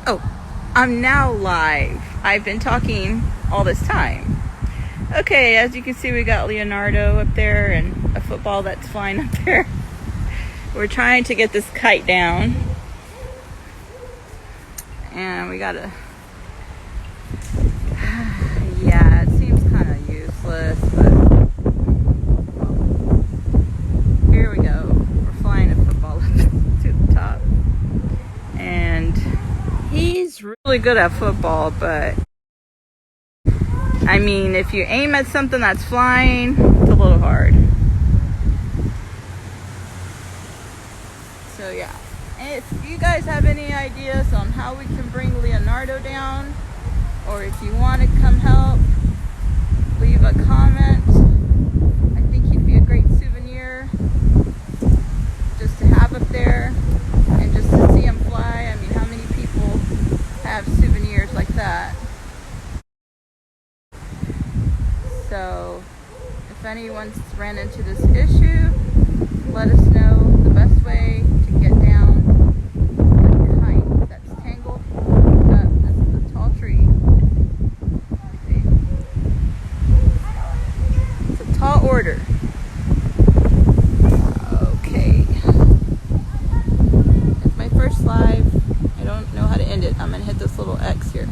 Oh, I'm now live. I've been talking all this time. Okay, as you can see, we got Leonardo up there and a football that's flying up there. We're trying to get this kite down. And we gotta... Yeah, it seems kind of useless, but... Here we go. We're flying a football up to the top. And he's really good at football, but... I mean, if you aim at something that's flying, it's a little hard. So yeah, and if you guys have any ideas on how we can bring Leonardo down, or if you want to come help, leave a comment. I think he'd be a great souvenir just to have up there and just to see him fly. I mean, how many people have souvenirs like that? So if anyone's ran into this issue, let us know the best way to get down the kite that's tangled up. This is a tall tree. See? It's a tall order. Okay. It's my first live. I don't know how to end it. I'm going to hit this little X here.